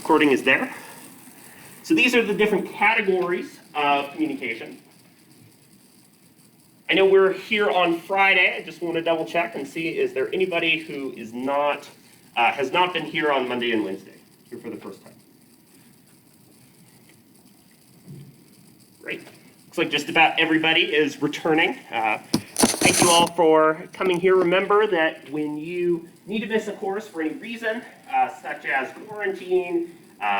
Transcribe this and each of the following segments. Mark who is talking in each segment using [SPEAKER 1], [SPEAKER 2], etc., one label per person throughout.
[SPEAKER 1] Recording is there. So these are the different categories of communication. I know we're here on Friday. I just want to double check and see, is there anybody who is not, has not been here on Monday and Wednesday, here for the first time? Great. Looks like just about everybody is returning. Thank you all for coming here. Remember that when you need to miss a course for any reason, such as quarantine,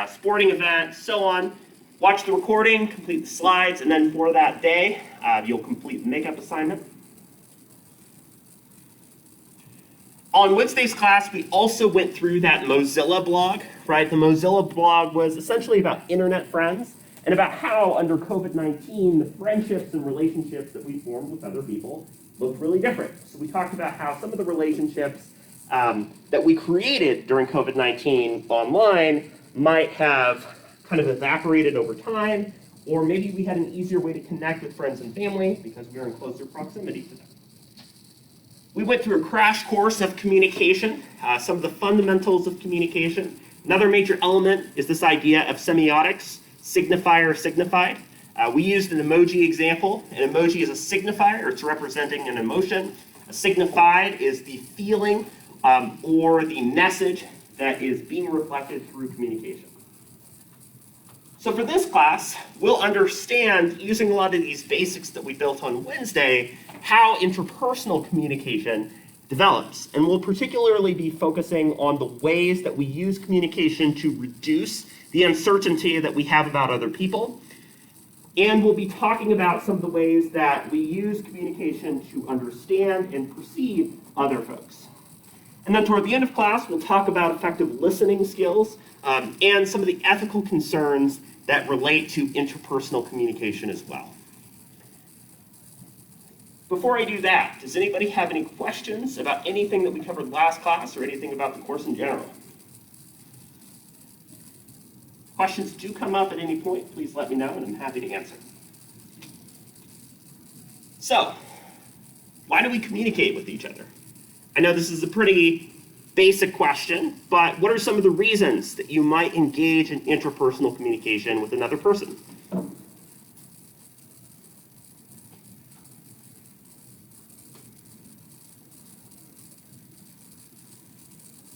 [SPEAKER 1] sporting event, so on, watch the recording, complete the slides, and then for that day, you'll complete the makeup assignment. On Wednesday's class, we also went through that Mozilla blog, right? The Mozilla blog was essentially about internet friends and about how, under COVID-19, the friendships and relationships that we formed with other people looked really different. So we talked about how some of the relationships that we created during COVID-19 online might have kind of evaporated over time, or maybe we had an easier way to connect with friends and family because we were in closer proximity to them. We went through a crash course of communication, some of the fundamentals of communication. Another major element is this idea of semiotics, signifier, signified. We used an emoji example. An emoji is a signifier, it's representing an emotion. A signified is the feeling or the message that is being reflected through communication. So for this class, we'll understand, using a lot of these basics that we built on Wednesday, how interpersonal communication develops. And we'll particularly be focusing on the ways that we use communication to reduce the uncertainty that we have about other people. And we'll be talking about some of the ways that we use communication to understand and perceive other folks. And then toward the end of class, we'll talk about effective listening skills and some of the ethical concerns that relate to interpersonal communication as well. Before I do that, does anybody have any questions about anything that we covered last class or anything about the course in general? Questions do come up at any point, please let me know and I'm happy to answer. So, why do we communicate with each other? I know this is a pretty basic question, but what are some of the reasons that you might engage in interpersonal communication with another person?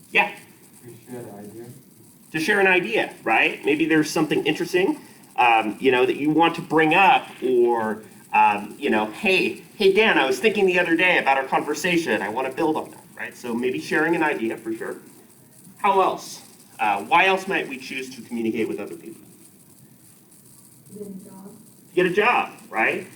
[SPEAKER 1] Yeah?
[SPEAKER 2] To share an idea.
[SPEAKER 1] To share an idea, right? Maybe there's something interesting, that you want to bring up, or, hey Dan, I was thinking the other day about our conversation. I want to build on that, right? So maybe sharing an idea for sure. How else? Why else might we choose to communicate with other people? Get a job, right?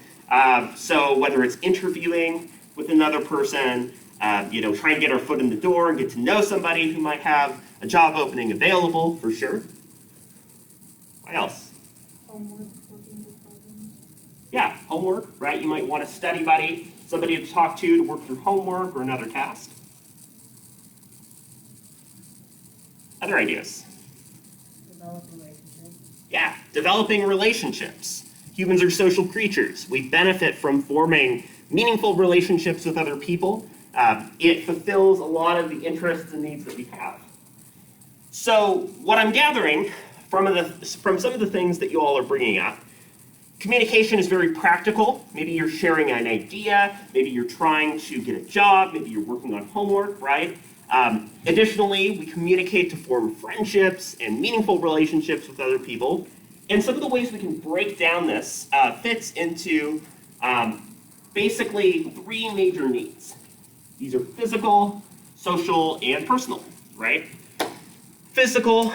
[SPEAKER 1] So whether it's interviewing with another person, try and get our foot in the door and get to know somebody who might have a job opening available, for sure. What else?
[SPEAKER 3] Homework, working with problems.
[SPEAKER 1] Yeah, homework, right? You might want a study buddy, somebody to talk to work through homework or another task. Other ideas?
[SPEAKER 3] Developing relationships.
[SPEAKER 1] Yeah, developing relationships. Humans are social creatures. We benefit from forming meaningful relationships with other people. It fulfills a lot of the interests and needs that we have. So what I'm gathering from some of the things that you all are bringing up, communication is very practical. Maybe you're sharing an idea, maybe you're trying to get a job, maybe you're working on homework, right? Additionally, we communicate to form friendships and meaningful relationships with other people. And some of the ways we can break down this fits into basically three major needs. These are physical, social, and personal, right? Physical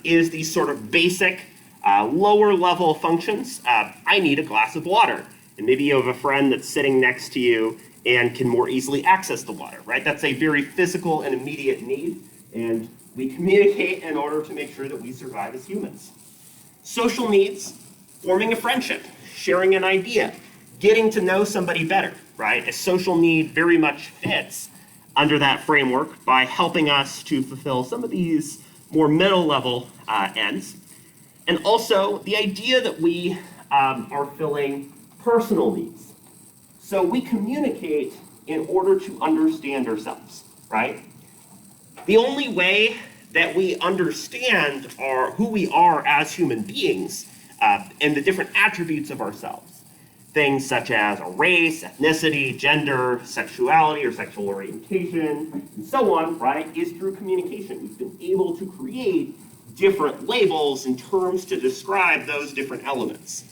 [SPEAKER 1] is these sort of basic, lower level functions. I need a glass of water. And maybe you have a friend that's sitting next to you and can more easily access the water, right? That's a very physical and immediate need. And we communicate in order to make sure that we survive as humans. Social needs, forming a friendship, sharing an idea, getting to know somebody better, right? A social need very much fits under that framework by helping us to fulfill some of these more middle level ends. And also the idea that we are filling personal needs. So we communicate in order to understand ourselves, right? The only way that we understand who we are as human beings and the different attributes of ourselves. Things such as a race, ethnicity, gender, sexuality or sexual orientation, and so on, right, is through communication. We've been able to create different labels and terms to describe those different elements.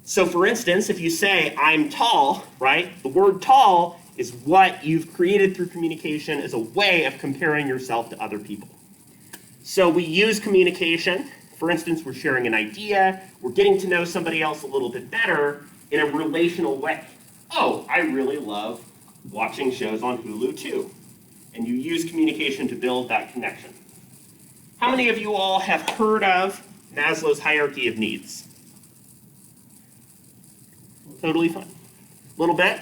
[SPEAKER 1] So for instance, if you say, I'm tall, right, the word tall is what you've created through communication as a way of comparing yourself to other people. So we use communication. For instance, we're sharing an idea, we're getting to know somebody else a little bit better in a relational way. Oh, I really love watching shows on Hulu too. And you use communication to build that connection. How many of you all have heard of Maslow's hierarchy of needs? Totally fine. A little bit.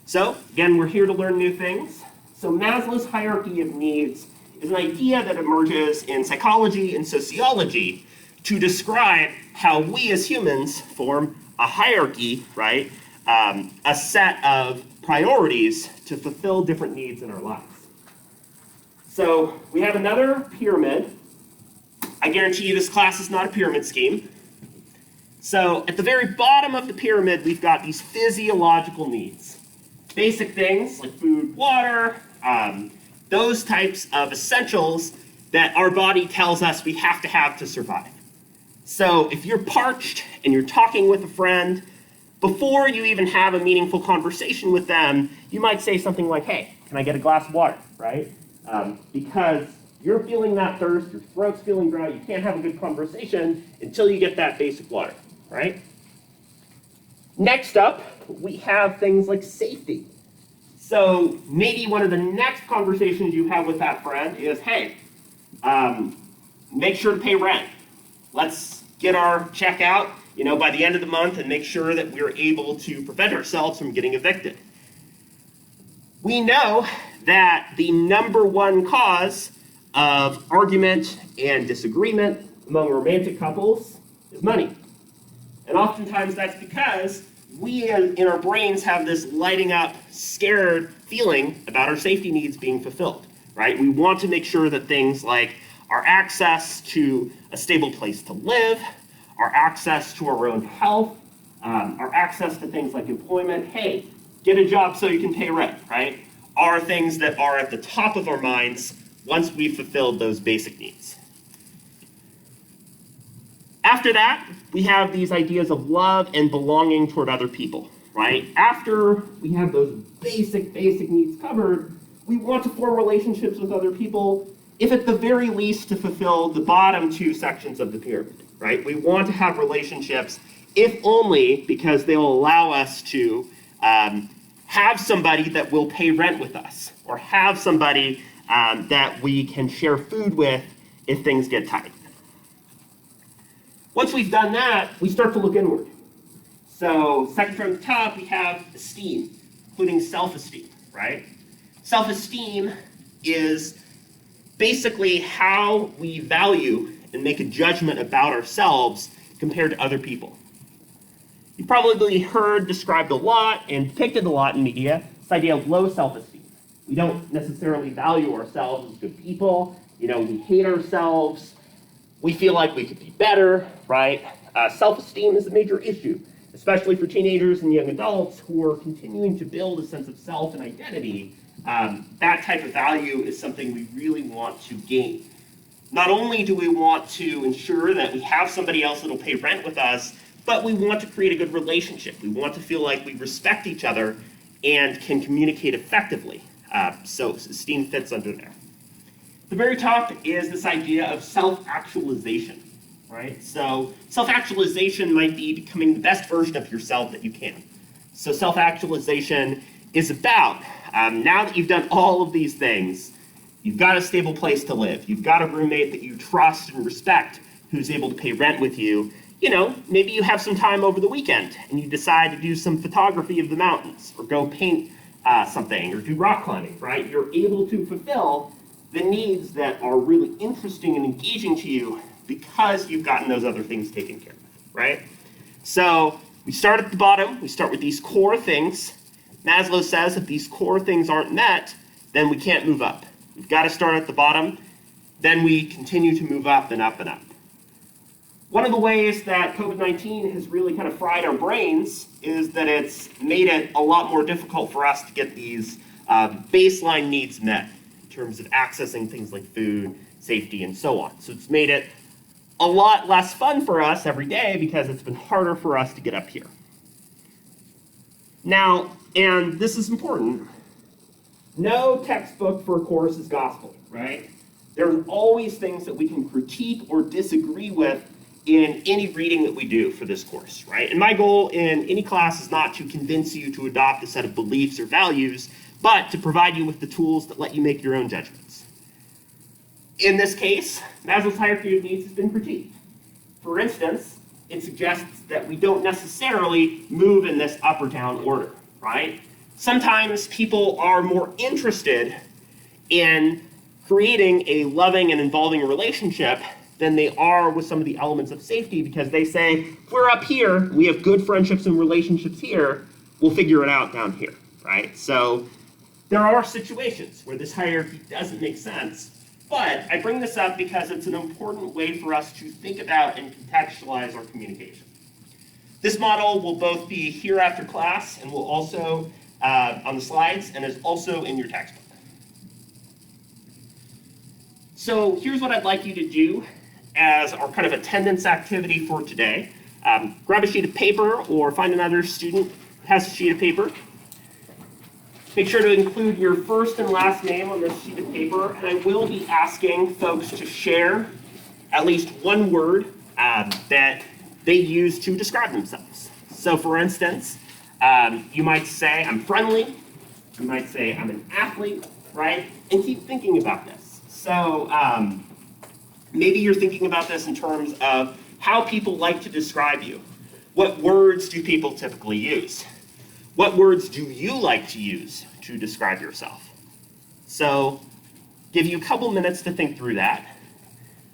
[SPEAKER 1] So, again, we're here to learn new things. So Maslow's hierarchy of needs is an idea that emerges in psychology and sociology to describe how we as humans form a hierarchy, right? A set of priorities to fulfill different needs in our lives. So we have another pyramid. I guarantee you this class is not a pyramid scheme. So at the very bottom of the pyramid, we've got these physiological needs. Basic things like food, water, those types of essentials that our body tells us we have to survive. So if you're parched and you're talking with a friend, before you even have a meaningful conversation with them, you might say something like, hey, can I get a glass of water, right? Because you're feeling that thirst, your throat's feeling dry, you can't have a good conversation until you get that basic water, right? Next up, we have things like safety. So maybe one of the next conversations you have with that friend is, hey, make sure to pay rent. Let's get our check out, by the end of the month and make sure that we're able to prevent ourselves from getting evicted. We know that the number one cause of argument and disagreement among romantic couples is money. And oftentimes that's because we in our brains have this lighting up, scared feeling about our safety needs being fulfilled, right? We want to make sure that things like our access to a stable place to live, our access to our own health, our access to things like employment, hey, get a job so you can pay rent, right? Are things that are at the top of our minds once we've fulfilled those basic needs. After that, we have these ideas of love and belonging toward other people, right? After we have those basic needs covered, we want to form relationships with other people, if at the very least to fulfill the bottom two sections of the pyramid, right? We want to have relationships, if only because they will allow us to have somebody that will pay rent with us, or have somebody that we can share food with if things get tight. Once we've done that, we start to look inward. So second from the top, we have esteem, including self-esteem, right? Self-esteem is basically how we value and make a judgment about ourselves compared to other people. You've probably heard described a lot and depicted a lot in media, this idea of low self-esteem. We don't necessarily value ourselves as good people. We hate ourselves. We feel like we could be better, right? Self-esteem is a major issue, especially for teenagers and young adults who are continuing to build a sense of self and identity. That type of value is something we really want to gain. Not only do we want to ensure that we have somebody else that'll pay rent with us, but we want to create a good relationship. We want to feel like we respect each other and can communicate effectively. So esteem fits under there. The very top is this idea of self-actualization, right? So self-actualization might be becoming the best version of yourself that you can. So self-actualization is about, now that you've done all of these things, you've got a stable place to live, you've got a roommate that you trust and respect who's able to pay rent with you, maybe you have some time over the weekend and you decide to do some photography of the mountains or go paint something or do rock climbing, right? You're able to fulfill the needs that are really interesting and engaging to you because you've gotten those other things taken care of, right? So we start at the bottom, we start with these core things. Maslow says if these core things aren't met, then we can't move up. We've got to start at the bottom. then we continue to move up and up and up. One of the ways that COVID-19 has really kind of fried our brains is that it's made it a lot more difficult for us to get these baseline needs met in terms of accessing things like food, safety, and so on. So it's made it a lot less fun for us every day because it's been harder for us to get up here. Now, and this is important, no textbook for a course is gospel, right? There's always things that we can critique or disagree with in any reading that we do for this course, right? And my goal in any class is not to convince you to adopt a set of beliefs or values, but to provide you with the tools that let you make your own judgments. In this case, Maslow's hierarchy of needs has been critiqued. For instance, it suggests that we don't necessarily move in this up or down order, right? Sometimes people are more interested in creating a loving and involving relationship than they are with some of the elements of safety, because they say, if we're up here, we have good friendships and relationships here, we'll figure it out down here, right? So there are situations where this hierarchy doesn't make sense, but I bring this up because it's an important way for us to think about and contextualize our communication. This model will both be here after class and will also on the slides and is also in your textbook. So here's what I'd like you to do as our kind of attendance activity for today. Grab a sheet of paper or find another student who has a sheet of paper. Make sure to include your first and last name on this sheet of paper, and I will be asking folks to share at least one word that they use to describe themselves. So for instance, you might say, I'm friendly. You might say, I'm an athlete, right? And keep thinking about this. So maybe you're thinking about this in terms of how people like to describe you. What words do people typically use? What words do you like to use to describe yourself? So give you a couple minutes to think through that.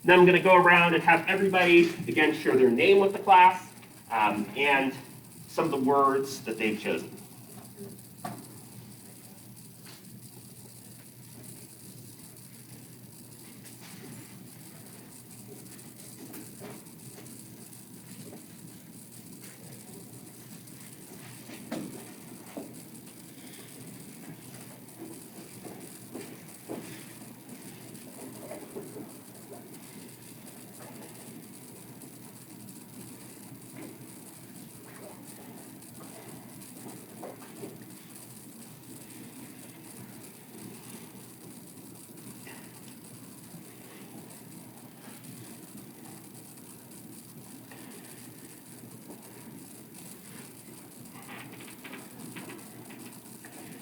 [SPEAKER 1] Then I'm going to go around and have everybody, again, share their name with the class and some of the words that they've chosen.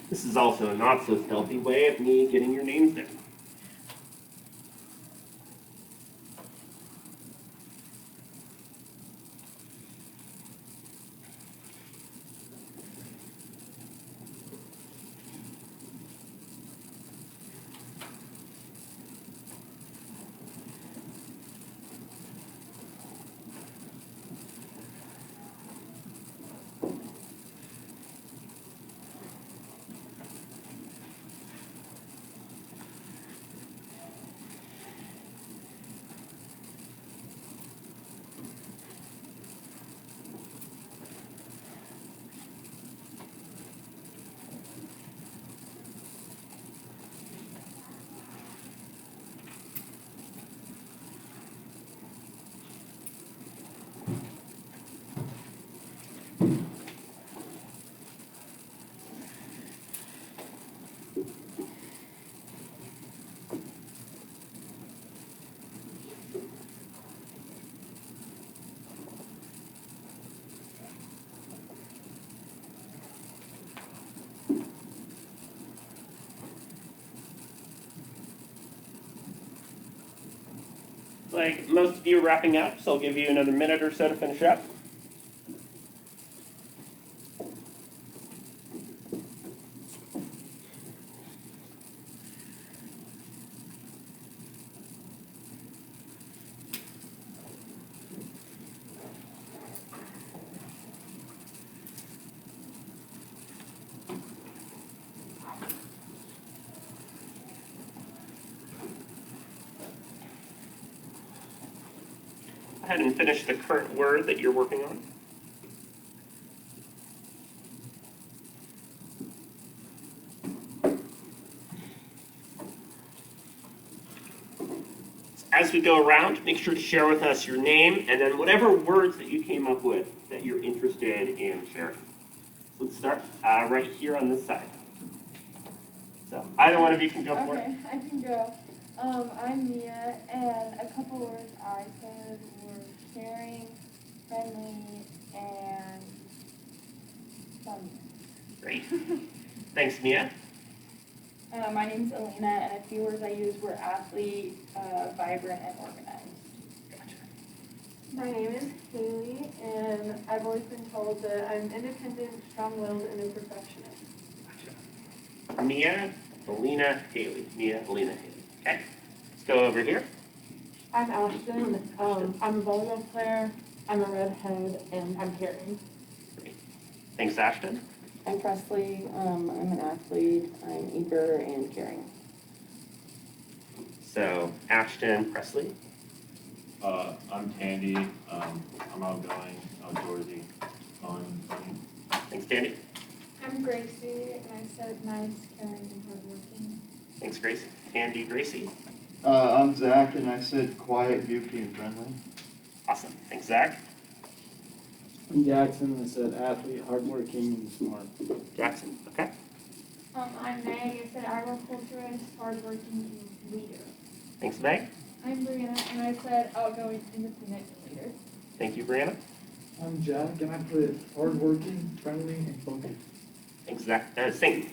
[SPEAKER 1] This is also a not so stealthy way of me getting your names down. Like most of you are wrapping up, so I'll give you another minute or so to finish up. Go ahead and finish the current word that you're working on. As we go around, make sure to share with us your name and then whatever words that you came up with that you're interested in sharing. So let's start right here on this side. So either one of you can go for it.
[SPEAKER 3] Okay, I can go. I'm Mia, and a couple words I said were caring, friendly, and fun.
[SPEAKER 1] Great. Thanks, Mia.
[SPEAKER 3] My name's Alina, and a few words I used were athlete, vibrant, and organized.
[SPEAKER 1] Gotcha.
[SPEAKER 2] My name is Haley, and I've always been told that I'm independent, strong-willed, and a perfectionist.
[SPEAKER 1] Gotcha. Mia, Alina, Haley. Mia, Alina, Haley. Okay. Let's go over here.
[SPEAKER 2] I'm Ashton. I'm a volleyball player. I'm a redhead, and I'm caring.
[SPEAKER 1] Great. Thanks, Ashton.
[SPEAKER 4] I'm Presley. I'm an athlete. I'm eager and caring.
[SPEAKER 1] So Ashton, Presley.
[SPEAKER 5] I'm Tandy. I'm outgoing, outdoorsy, fun, funny.
[SPEAKER 1] Thanks, Tandy.
[SPEAKER 3] I'm Gracie, and I said nice, caring, and hardworking.
[SPEAKER 1] Thanks, Gracie. Tandy, Gracie.
[SPEAKER 6] I'm Zach, and I said quiet, goofy, and friendly.
[SPEAKER 1] Awesome. Thanks, Zach.
[SPEAKER 7] I'm Jackson. I said athlete, hardworking, and smart.
[SPEAKER 1] Jackson. Okay.
[SPEAKER 3] I'm Meg. I said agriculturist, hardworking, and leader.
[SPEAKER 1] Thanks, Meg.
[SPEAKER 3] I'm Brianna, and I said outgoing, independent, and leader.
[SPEAKER 1] Thank you, Brianna.
[SPEAKER 7] I'm Jack, and I put hardworking, friendly, and focused.
[SPEAKER 1] Thanks, Zach. Sing.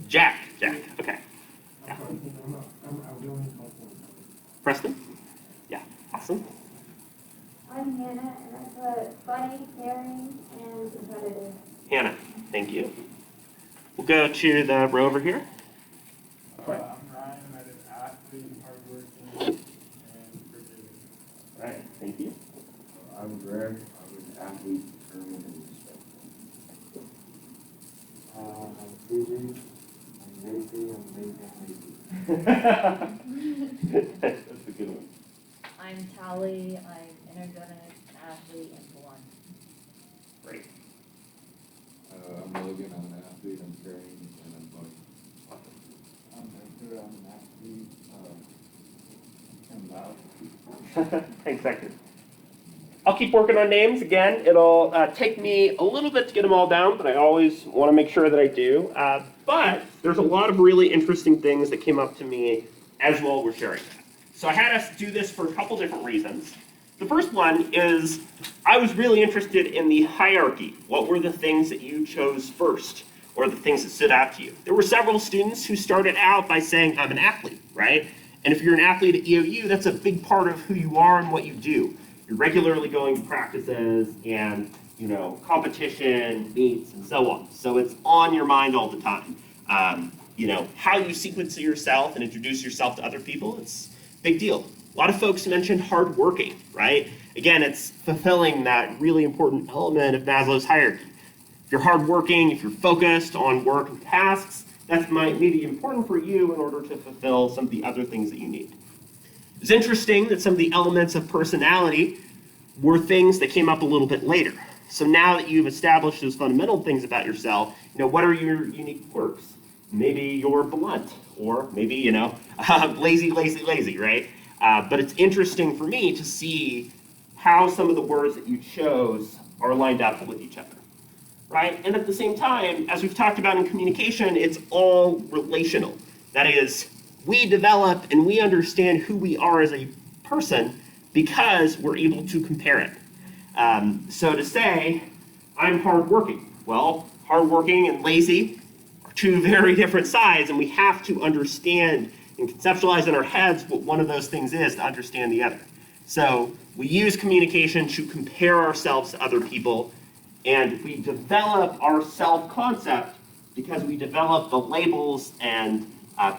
[SPEAKER 1] Jack. Jack. Okay. Yeah.
[SPEAKER 7] I'm outgoing,
[SPEAKER 1] Preston. Yeah. Awesome.
[SPEAKER 8] I'm Hannah, and I put funny, caring, and competitive.
[SPEAKER 1] Hannah. Thank you. We'll go to the row over here.
[SPEAKER 7] I'm Ryan, and I did athlete, hardworking, and forgiving.
[SPEAKER 1] All right. Thank you.
[SPEAKER 9] I'm Greg. I was an athlete, determined, and respectful. I'm Susie. I'm lazy. I'm lazy.
[SPEAKER 1] That's a good one.
[SPEAKER 10] I'm Tally. I'm energetic, athlete, and blunt.
[SPEAKER 1] Great.
[SPEAKER 9] I'm Logan. I'm an athlete. I'm caring, and I'm funny.
[SPEAKER 6] I'm Hector. I'm an athlete. I'm loud.
[SPEAKER 1] Thanks, Hector. I'll keep working on names. Again, it'll take me a little bit to get them all down, but I always want to make sure that I do. But there's a lot of really interesting things that came up to me as well we're sharing that. So I had us do this for a couple different reasons. The first one is I was really interested in the hierarchy. What were the things that you chose first, or the things that stood out to you? There were several students who started out by saying, I'm an athlete, right? And if you're an athlete at EOU, that's a big part of who you are and what you do. You're regularly going to practices and, competition, meets, and so on. So it's on your mind all the time. How you sequence yourself and introduce yourself to other people, it's a big deal. A lot of folks mentioned hardworking, right? Again, it's fulfilling that really important element of Maslow's hierarchy. If you're hardworking, if you're focused on work and tasks, that might be important for you in order to fulfill some of the other things that you need. It's interesting that some of the elements of personality were things that came up a little bit later. So now that you've established those fundamental things about yourself, what are your unique quirks? Maybe you're blunt, or maybe, lazy, right? But it's interesting for me to see how some of the words that you chose are lined up with each other, right? And at the same time, as we've talked about in communication, it's all relational. That is, we develop and we understand who we are as a person because we're able to compare it. So to say, I'm hardworking. Well, hardworking and lazy are two very different sides, and we have to understand and conceptualize in our heads what one of those things is to understand the other. So we use communication to compare ourselves to other people, and we develop our self-concept because we develop the labels and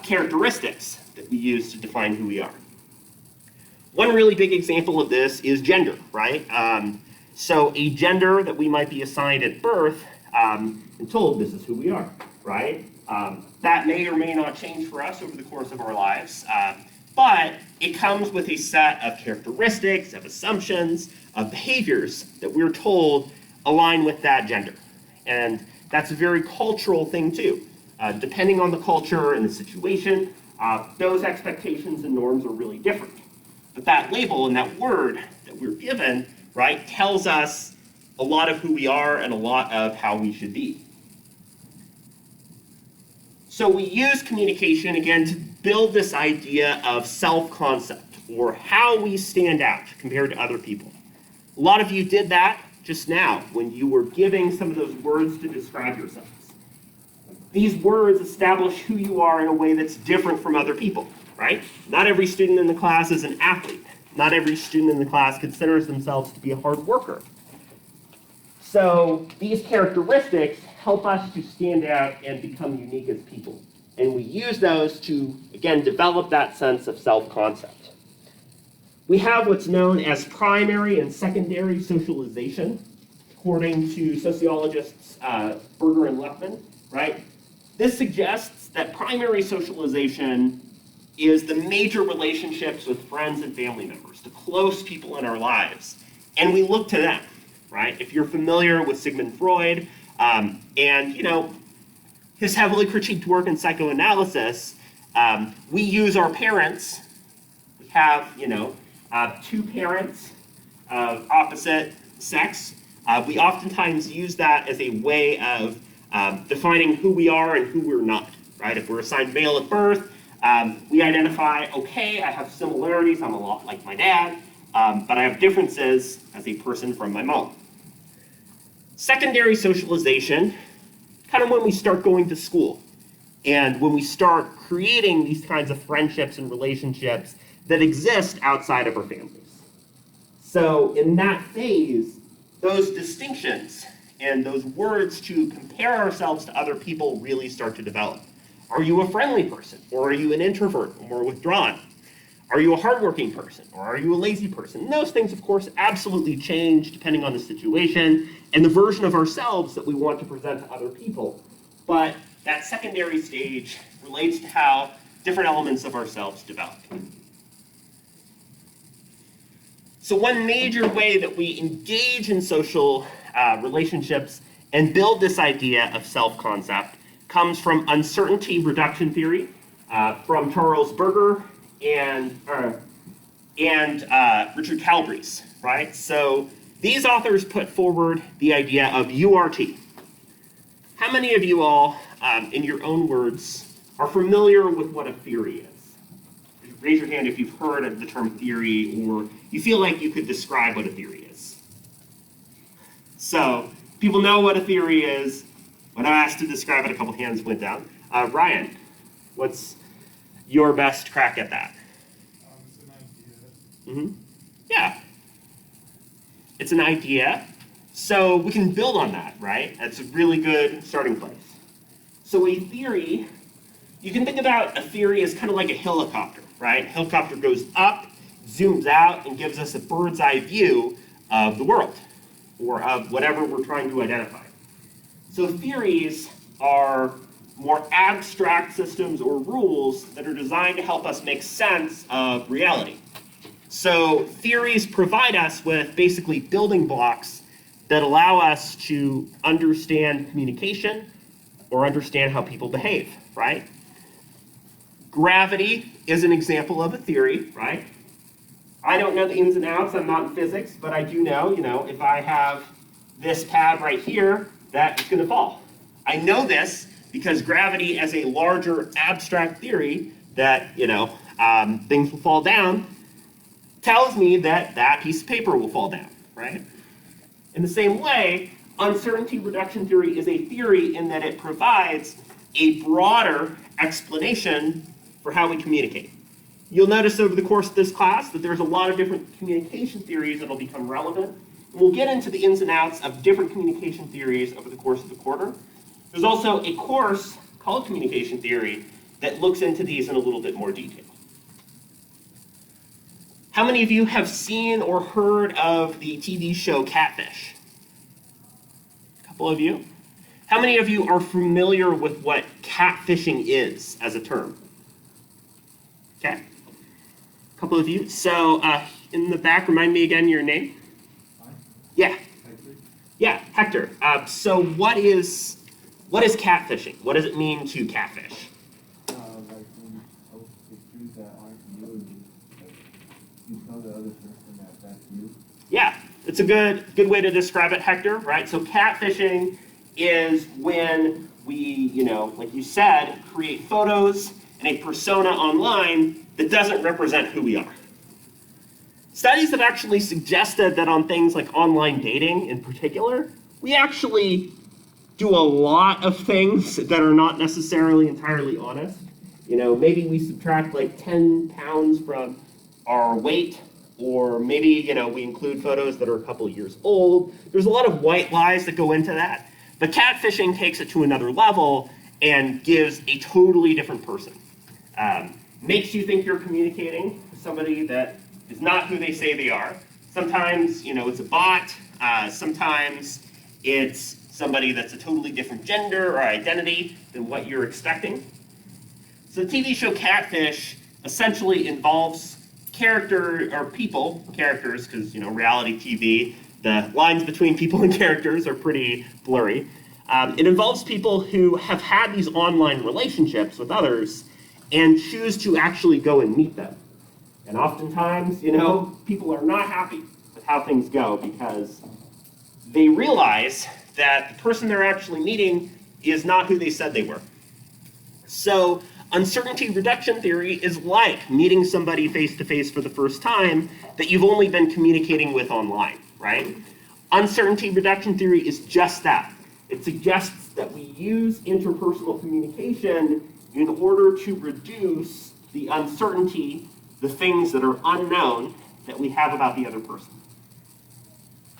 [SPEAKER 1] characteristics that we use to define who we are. One really big example of this is gender, right? So a gender that we might be assigned at birth and told this is who we are, right? That may or may not change for us over the course of our lives. but it comes with a set of characteristics, of assumptions, of behaviors that we're told align with that gender. And that's a very cultural thing too. Depending on the culture and the situation, those expectations and norms are really different. But that label and that word that we're given, right, tells us a lot of who we are and a lot of how we should be. So we use communication, again, to build this idea of self-concept, or how we stand out compared to other people. A lot of you did that just now when you were giving some of those words to describe yourselves. These words establish who you are in a way that's different from other people, right? Not every student in the class is an athlete. Not every student in the class considers themselves to be a hard worker. So these characteristics help us to stand out and become unique as people. And we use those to, again, develop that sense of self-concept. We have what's known as primary and secondary socialization, according to sociologists Berger and Lechman, right? This suggests that primary socialization is the major relationships with friends and family members, the close people in our lives. And we look to them, right? If you're familiar with Sigmund Freud, and his heavily critiqued work in psychoanalysis, we use our parents. We have, two parents of opposite sex. We oftentimes use that as a way of defining who we are and who we're not, right? If we're assigned male at birth, we identify, okay, I have similarities, I'm a lot like my dad, but I have differences as a person from my mom. Secondary socialization, kind of when we start going to school and when we start creating these kinds of friendships and relationships that exist outside of our families. So in that phase, those distinctions and those words to compare ourselves to other people really start to develop. Are you a friendly person, or are you an introvert or more withdrawn? Are you a hardworking person, or are you a lazy person? And those things, of course, absolutely change depending on the situation and the version of ourselves that we want to present to other people. But that secondary stage relates to how different elements of ourselves develop. So one major way that we engage in social relationships and build this idea of self-concept comes from uncertainty reduction theory from Charles Berger and Richard Calabrese, right? So these authors put forward the idea of URT. How many of you all, in your own words, are familiar with what a theory is? Raise your hand if you've heard of the term theory or you feel like you could describe what a theory is. So people know what a theory is. When I asked to describe it, a couple hands went down. Ryan, what's your best crack at that?
[SPEAKER 7] It's an idea.
[SPEAKER 1] Yeah. It's an idea. So we can build on that, right? That's a really good starting place. So a theory, you can think about a theory as kind of like a helicopter, right? A helicopter goes up, zooms out, and gives us a bird's eye view of the world or of whatever we're trying to identify. So theories are more abstract systems or rules that are designed to help us make sense of reality. So theories provide us with basically building blocks that allow us to understand communication or understand how people behave, right? Gravity is an example of a theory, right? I don't know the ins and outs, I'm not in physics, but I do know, if I have this pad right here, that it's gonna fall. I know this because gravity as a larger abstract theory that, things will fall down, tells me that that piece of paper will fall down, right? In the same way, uncertainty reduction theory is a theory in that it provides a broader explanation for how we communicate. You'll notice over the course of this class that there's a lot of different communication theories that'll become relevant. And we'll get into the ins and outs of different communication theories over the course of the quarter. There's also a course called Communication Theory that looks into these in a little bit more detail. How many of you have seen or heard of the TV show Catfish? A couple of you. How many of you are familiar with what catfishing is as a term? Okay. couple of you. So in the back, remind me again your name. Yeah. Yeah, Hector. So what is catfishing? What does it mean to catfish?
[SPEAKER 9] Like when you post pictures that aren't you and like, you tell the other person that that's you.
[SPEAKER 1] Yeah, it's a good way to describe it, Hector, right? So catfishing is when we, like you said, create photos and a persona online that doesn't represent who we are. Studies have actually suggested that on things like online dating in particular, we actually do a lot of things that are not necessarily entirely honest. Maybe we subtract like 10 pounds from our weight, or maybe, we include photos that are a couple years old. There's a lot of white lies that go into that. But catfishing takes it to another level and gives a totally different person. Makes you think you're communicating with somebody that is not who they say they are. Sometimes, it's a bot. Sometimes it's somebody that's a totally different gender or identity than what you're expecting. So the TV show Catfish essentially involves characters, because, reality TV, the lines between people and characters are pretty blurry. It involves people who have had these online relationships with others and choose to actually go and meet them. And oftentimes, people are not happy with how things go because they realize that the person they're actually meeting is not who they said they were. So uncertainty reduction theory is like meeting somebody face-to-face for the first time that you've only been communicating with online, right? Uncertainty reduction theory is just that. It suggests that we use interpersonal communication in order to reduce the uncertainty, the things that are unknown that we have about the other person.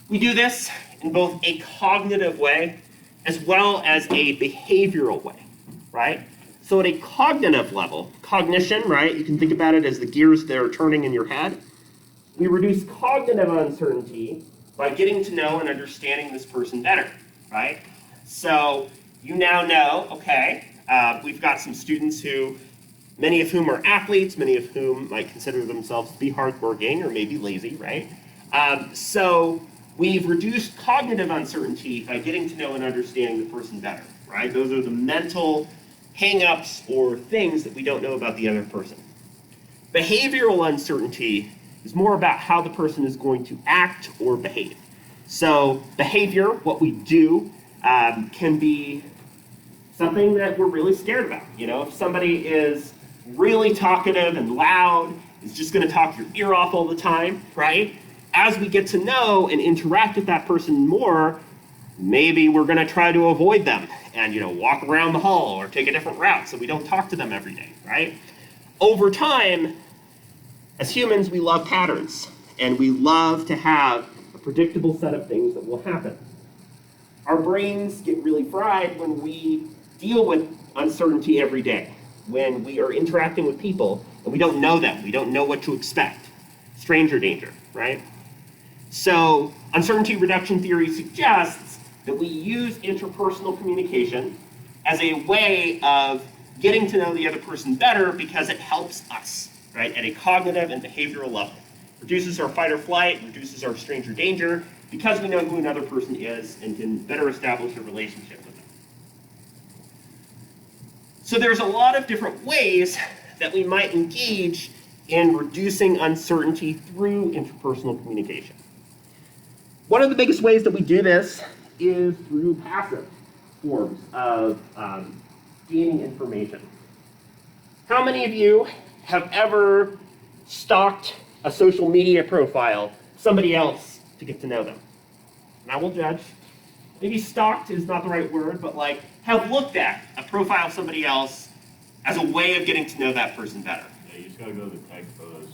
[SPEAKER 1] We do this in both a cognitive way as well as a behavioral way, right? So at a cognitive level, cognition, right, you can think about it as the gears that are turning in your head. We reduce cognitive uncertainty by getting to know and understanding this person better, right? So you now know, okay, we've got some students who, many of whom are athletes, many of whom might consider themselves to be hardworking or maybe lazy, right? So we've reduced cognitive uncertainty by getting to know and understanding the person better, right? Those are the mental hang-ups or things that we don't know about the other person. Behavioral uncertainty is more about how the person is going to act or behave. So behavior, what we do, can be something that we're really scared about. If somebody is really talkative and loud, is just going to talk your ear off all the time, right? As we get to know and interact with that person more, maybe we're going to try to avoid them and walk around the hall or take a different route so we don't talk to them every day, right? Over time, as humans, we love patterns, and we love to have a predictable set of things that will happen. Our brains get really fried when we deal with uncertainty every day, when we are interacting with people and we don't know them, we don't know what to expect. Stranger danger, right? So uncertainty reduction theory suggests that we use interpersonal communication as a way of getting to know the other person better because it helps us, right, at a cognitive and behavioral level. Reduces our fight or flight, reduces our stranger danger, because we know who another person is and can better establish a relationship with them. So there's a lot of different ways that we might engage in reducing uncertainty through interpersonal communication. One of the biggest ways that we do this is through passive forms of gaining information. How many of you have ever stalked a social media profile, somebody else, to get to know them? And I will judge. Maybe stalked is not the right word, but have looked at a profile of somebody else as a way of getting to know that person better.
[SPEAKER 5] Yeah, you just gotta go to the tagged photos.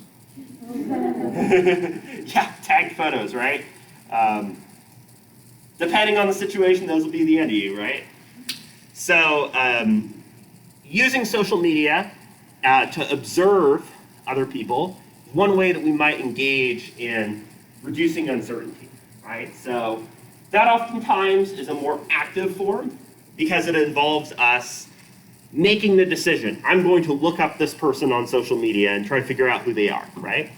[SPEAKER 1] Yeah, tagged photos, right? Depending on the situation, those will be the end of you, right? So using social media to observe other people is one way that we might engage in reducing uncertainty, right? So that oftentimes is a more active form because it involves us making the decision. I'm going to look up this person on social media and try to figure out who they are, right?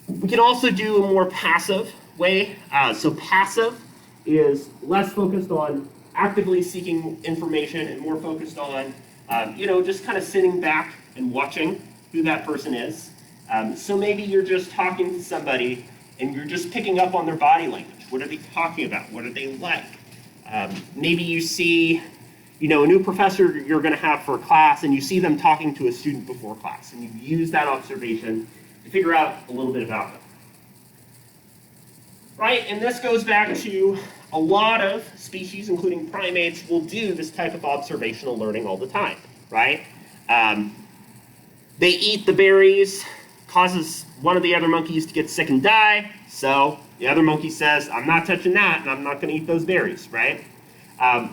[SPEAKER 1] We can also do a more passive way. So passive is less focused on actively seeking information and more focused on, just kind of sitting back and watching who that person is. So maybe you're just talking to somebody and you're just picking up on their body language. What are they talking about? What are they like? Maybe you see, a new professor you're going to have for a class, and you see them talking to a student before class, and you use that observation to figure out a little bit about them. Right, and this goes back to a lot of species, including primates, will do this type of observational learning all the time, right? They eat the berries, causes one of the other monkeys to get sick and die, so the other monkey says, I'm not touching that, and I'm not going to eat those berries, right?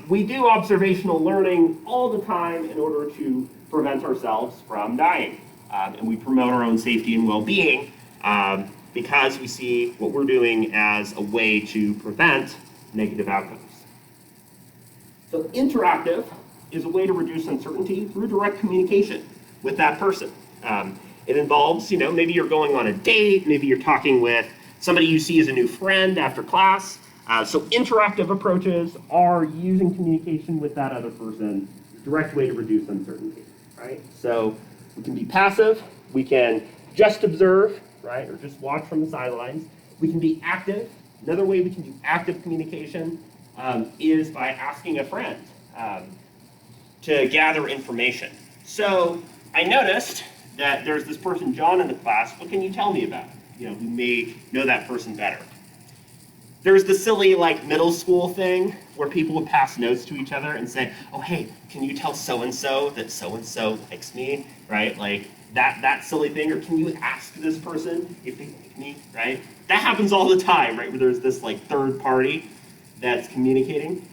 [SPEAKER 1] We do observational learning all the time in order to prevent ourselves from dying, and we promote our own safety and well-being because we see what we're doing as a way to prevent negative outcomes. So interactive is a way to reduce uncertainty through direct communication with that person. It involves, maybe you're going on a date, maybe you're talking with somebody you see as a new friend after class. So interactive approaches are using communication with that other person, direct way to reduce uncertainty, right? So we can be passive, we can just observe, right, or just watch from the sidelines. We can be active. Another way we can do active communication is by asking a friend to gather information. So I noticed that there's this person, John, in the class. What can you tell me about him? Who may know that person better. There's the silly, middle school thing where people would pass notes to each other and say, oh, hey, can you tell so-and-so that so-and-so likes me, right? That silly thing, or can you ask this person if they like me, right? That happens all the time, right, where there's this, third party that's communicating,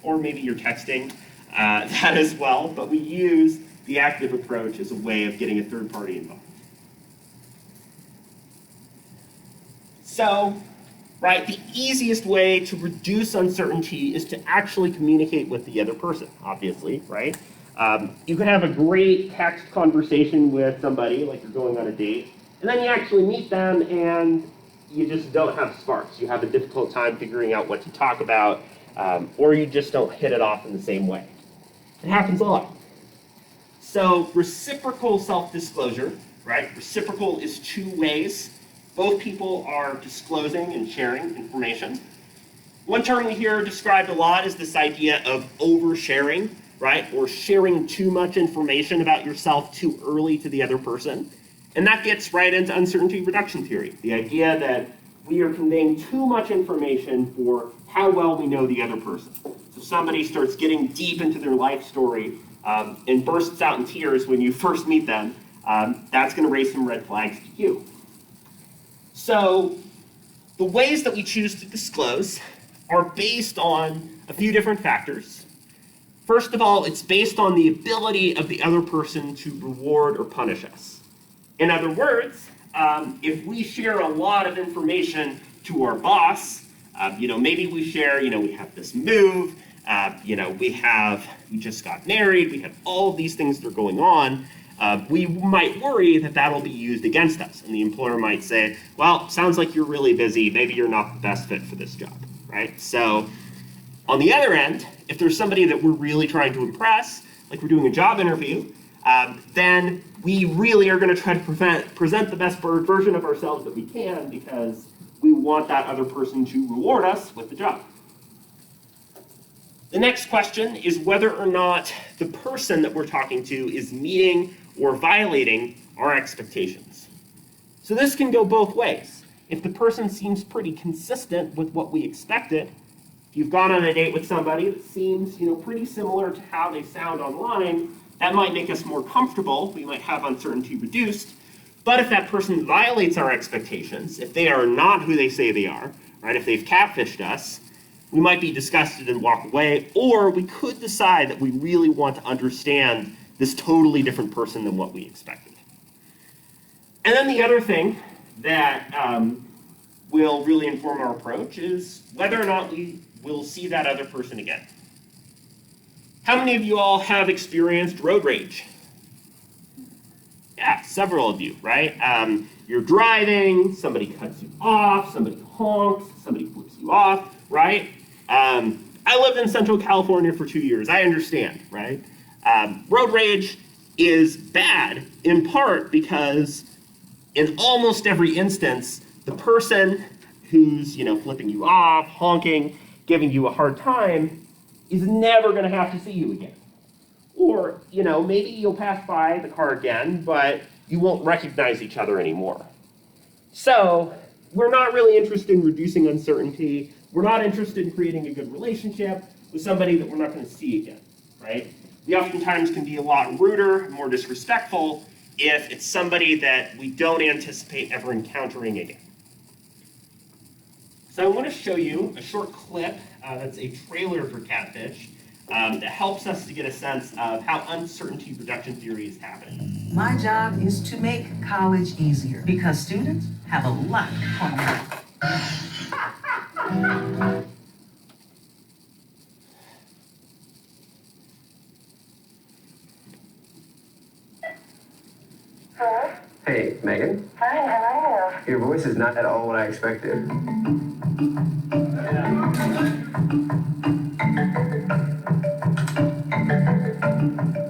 [SPEAKER 1] or maybe you're texting that as well, but we use the active approach as a way of getting a third party involved. So, right, the easiest way to reduce uncertainty is to actually communicate with the other person, obviously, right? You can have a great text conversation with somebody, like you're going on a date, and then you actually meet them and you just don't have sparks. You have a difficult time figuring out what to talk about, or you just don't hit it off in the same way. It happens a lot. So reciprocal self-disclosure, right? Reciprocal is two ways. Both people are disclosing and sharing information. One term we hear described a lot is this idea of oversharing, right? Or sharing too much information about yourself too early to the other person. And that gets right into uncertainty reduction theory, the idea that we are conveying too much information for how well we know the other person. So somebody starts getting deep into their life story and bursts out in tears when you first meet them, that's going to raise some red flags to you. So the ways that we choose to disclose are based on a few different factors. First of all, it's based on the ability of the other person to reward or punish us. In other words, if we share a lot of information to our boss, maybe we share, we have this move, we just got married, we have all of these things that are going on, we might worry that that'll be used against us. And the employer might say, well, sounds like you're really busy, maybe you're not the best fit for this job, right? So on the other end, if there's somebody that we're really trying to impress, like we're doing a job interview, then we really are going to try to present the best version of ourselves that we can because we want that other person to reward us with the job. The next question is whether or not the person that we're talking to is meeting or violating our expectations. So this can go both ways. If the person seems pretty consistent with what we expected, if you've gone on a date with somebody that seems, pretty similar to how they sound online, that might make us more comfortable. We might have uncertainty reduced. But if that person violates our expectations, if they are not who they say they are, right, if they've catfished us, we might be disgusted and walk away, or we could decide that we really want to understand this totally different person than what we expected. And then the other thing that will really inform our approach is whether or not we will see that other person again. How many of you all have experienced road rage? Yeah, several of you, right? You're driving, somebody cuts you off, somebody honks, somebody flips you off, right? I lived in Central California for 2 years. I understand, right? Road rage is bad in part because in almost every instance, the person who's, flipping you off, honking, giving you a hard time is never going to have to see you again. Or, maybe you'll pass by the car again, but you won't recognize each other anymore. So, we're not really interested in reducing uncertainty. We're not interested in creating a good relationship with somebody that we're not going to see again, right? We oftentimes can be a lot ruder, more disrespectful, if it's somebody that we don't anticipate ever encountering again. So I want to show you a short clip that's a trailer for Catfish that helps us to get a sense of how uncertainty reduction theory is happening.
[SPEAKER 11] My job is to make college easier because students have a lot on them.
[SPEAKER 12] Hello?
[SPEAKER 13] Hey, Megan.
[SPEAKER 12] Hi, how are
[SPEAKER 13] Your voice is not at all what I expected.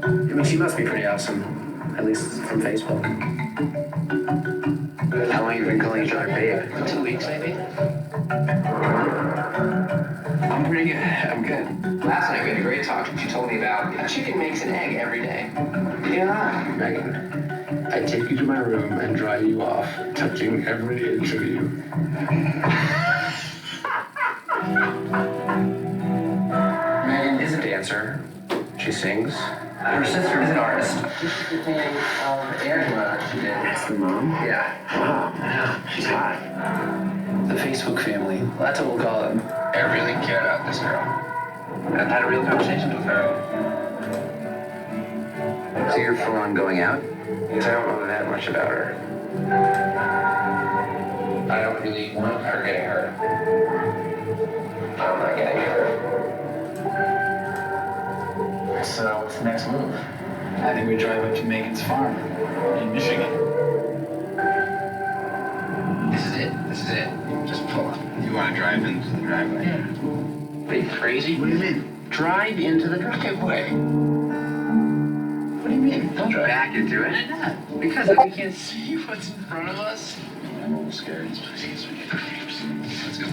[SPEAKER 13] I mean, she must be pretty awesome, at least from Facebook. How long have you been calling each other babe? 2 weeks, maybe? I'm pretty good. I'm good. Last night we had a great talk. She told me about a chicken makes an egg every day. Yeah. Megan, I take you to my room and dry you off, touching every inch of you. Megan is a dancer. She sings. Her sister is an artist. This is the thing Angela she did. That's the mom? Yeah. Wow. Yeah, she's hot. The Facebook family. That's what we'll call them. I really care about this girl. I've had a real conversation with her. So you're full on going out? Because I don't know that much about her. I don't really want her getting hurt. I'm not getting hurt. So what's the next move?
[SPEAKER 9] I think we drive up to Megan's farm in Michigan.
[SPEAKER 13] This is it. This is it. Just pull up.
[SPEAKER 9] You want to drive into the driveway?
[SPEAKER 13] Yeah. Are you crazy?
[SPEAKER 9] What do you mean?
[SPEAKER 13] Drive into the driveway. What do you mean? Don't back into it. Why not? Because then we can't see what's in front of us. I'm a little scared. Let's go.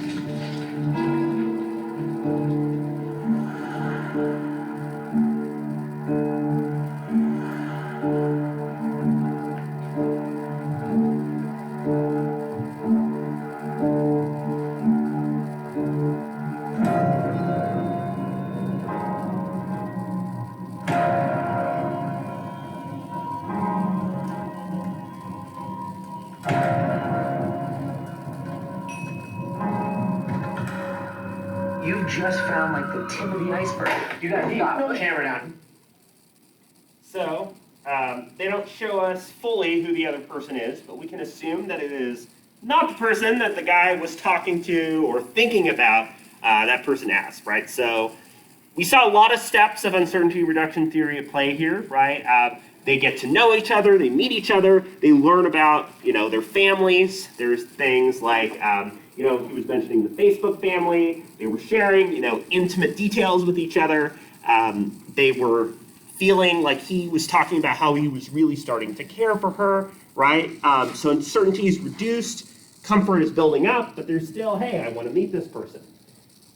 [SPEAKER 13] You just found like the tip of the iceberg. You gotta stop. Put the camera down.
[SPEAKER 1] So, they don't show us fully who the other person is, but we can assume that it is not the person that the guy was talking to or thinking about that person as, right? So, we saw a lot of steps of uncertainty reduction theory at play here, right? They get to know each other, they meet each other, they learn about, their families. There's things like, he was mentioning the Facebook family. They were sharing, intimate details with each other. They were feeling like he was talking about how he was really starting to care for her, right? So uncertainty is reduced, comfort is building up, but there's still, hey, I want to meet this person.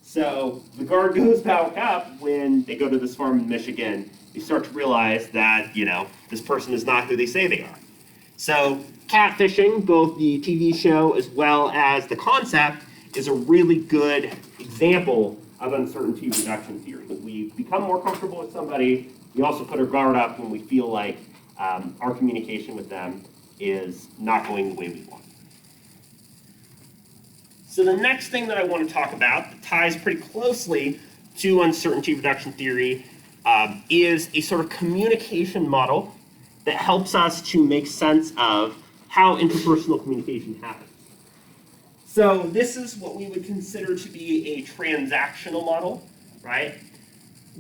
[SPEAKER 1] So the guard goes back up when they go to this farm in Michigan. They start to realize that, this person is not who they say they are. So catfishing, both the TV show as well as the concept, is a really good example of uncertainty reduction theory. We become more comfortable with somebody. We also put our guard up when we feel like our communication with them is not going the way we want. So the next thing that I want to talk about that ties pretty closely to uncertainty reduction theory is a sort of communication model that helps us to make sense of how interpersonal communication happens. So this is what we would consider to be a transactional model, right?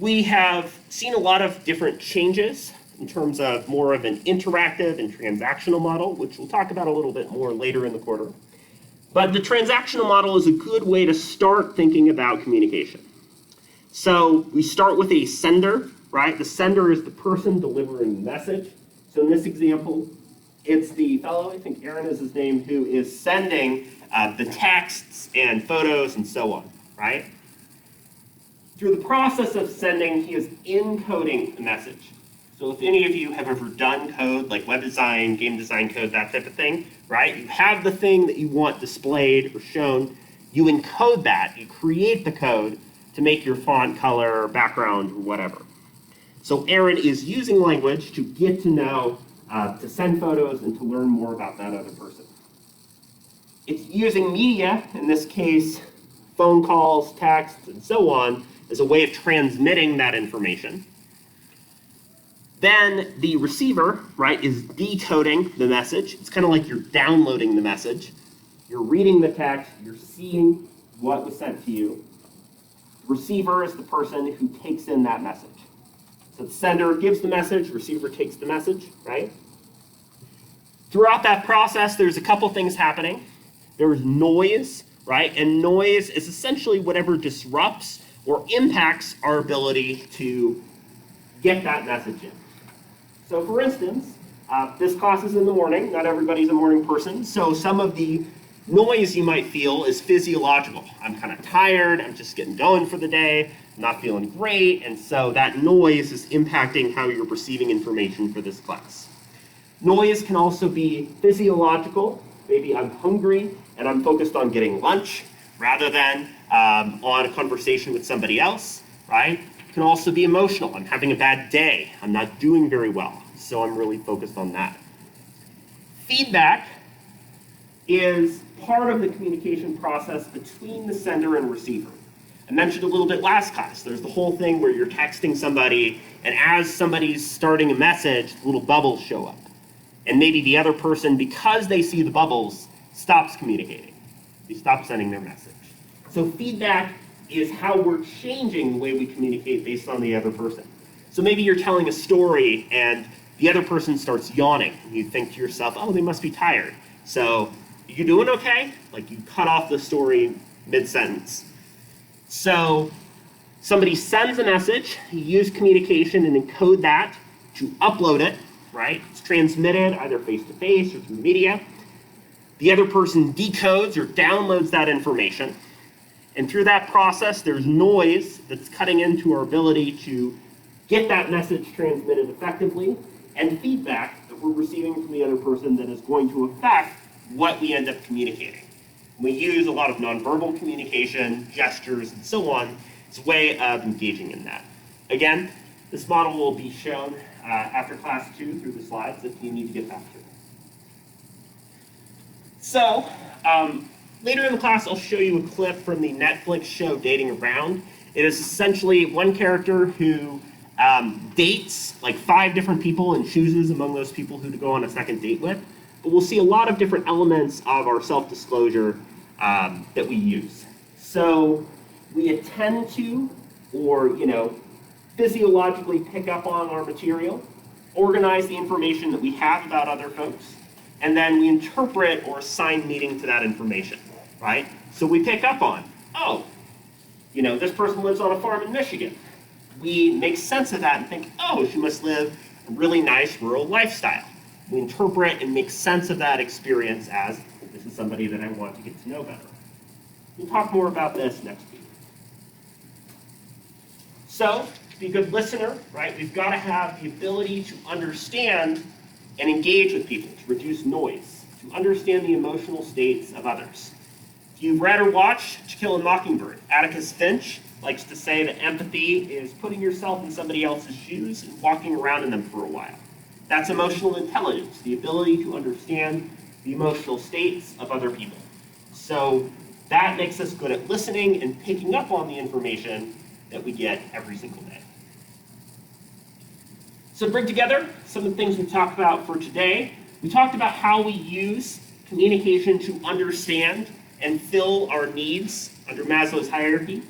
[SPEAKER 1] We have seen a lot of different changes in terms of more of an interactive and transactional model, which we'll talk about a little bit more later in the quarter. But the transactional model is a good way to start thinking about communication. So we start with a sender, right? The sender is the person delivering the message. So in this example, it's the fellow, I think Aaron is his name, who is sending the texts and photos and so on, right? Through the process of sending, he is encoding the message. So if any of you have ever done code, like web design, game design code, that type of thing, right? You have the thing that you want displayed or shown. You encode that. You create the code to make your font color or background or whatever. So Aaron is using language to get to know, to send photos and to learn more about that other person. It's using media, in this case, phone calls, texts, and so on, as a way of transmitting that information. Then the receiver, right, is decoding the message. It's kind of like you're downloading the message. You're reading the text, you're seeing what was sent to you. The receiver is the person who takes in that message. So the sender gives the message, receiver takes the message, right? Throughout that process, there's a couple things happening. There's noise, right? And noise is essentially whatever disrupts or impacts our ability to get that message in. So for instance, this class is in the morning. Not everybody's a morning person. So some of the noise you might feel is physiological. I'm kind of tired. I'm just getting going for the day. I'm not feeling great. And so that noise is impacting how you're receiving information for this class. Noise can also be physiological. Maybe I'm hungry and I'm focused on getting lunch rather than on a conversation with somebody else, right? It can also be emotional. I'm having a bad day. I'm not doing very well, so I'm really focused on that. Feedback is part of the communication process between the sender and receiver. I mentioned a little bit last class. There's the whole thing where you're texting somebody, and as somebody's starting a message, little bubbles show up. And maybe the other person, because they see the bubbles, stops communicating. They stop sending their message. So feedback is how we're changing the way we communicate based on the other person. So maybe you're telling a story and the other person starts yawning. And you think to yourself, oh, they must be tired. So, you doing okay? Like you cut off the story mid-sentence. So somebody sends a message, you use communication and encode that to upload it, right? It's transmitted either face-to-face or through media. The other person decodes or downloads that information. And through that process, there's noise that's cutting into our ability to get that message transmitted effectively, and feedback that we're receiving from the other person that is going to affect what we end up communicating. We use a lot of nonverbal communication, gestures, and so on as a way of engaging in that. Again, this model will be shown after class 2 through the slides if you need to get back to it. So, later in the class, I'll show you a clip from the Netflix show Dating Around. It is essentially one character who dates like 5 different people and chooses among those people who to go on a second date with. But we'll see a lot of different elements of our self-disclosure that we use. So we attend to, or physiologically pick up on our material, organize the information that we have about other folks, and then we interpret or assign meaning to that information, right? So we pick up on, oh, this person lives on a farm in Michigan. We make sense of that and think, oh, she must live a really nice rural lifestyle. We interpret and make sense of that experience as, this is somebody that I want to get to know better. We'll talk more about this next week. So, to be a good listener, right, we've got to have the ability to understand and engage with people, to reduce noise, to understand the emotional states of others. If you've read or watched To Kill a Mockingbird, Atticus Finch likes to say that empathy is putting yourself in somebody else's shoes and walking around in them for a while. That's emotional intelligence, the ability to understand the emotional states of other people. So that makes us good at listening and picking up on the information that we get every single day. So to bring together some of the things we talked about for today, we talked about how we use communication to understand and fill our needs under Maslow's hierarchy.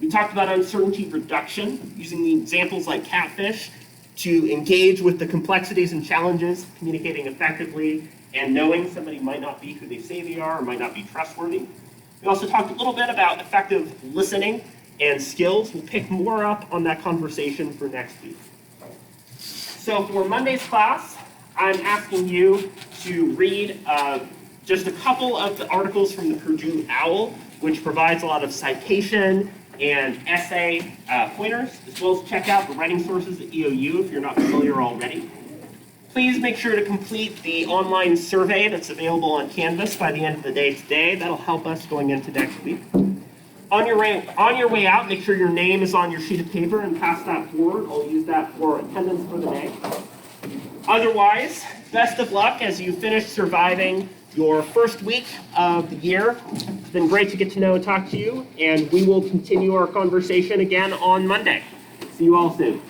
[SPEAKER 1] We talked about uncertainty reduction, using the examples like catfish to engage with the complexities and challenges, communicating effectively, and knowing somebody might not be who they say they are or might not be trustworthy. We also talked a little bit about effective listening and skills. We'll pick more up on that conversation for next week. So for Monday's class, I'm asking you to read just a couple of the articles from the Purdue OWL, which provides a lot of citation and essay pointers, as well as check out the writing sources at EOU if you're not familiar already. Please make sure to complete the online survey that's available on Canvas by the end of the day today. That'll help us going into next week. On your way out, make sure your name is on your sheet of paper and pass that forward. I'll use that for attendance for the day. Otherwise, best of luck as you finish surviving your first week of the year. It's been great to get to know and talk to you, and we will continue our conversation again on Monday. See you all soon.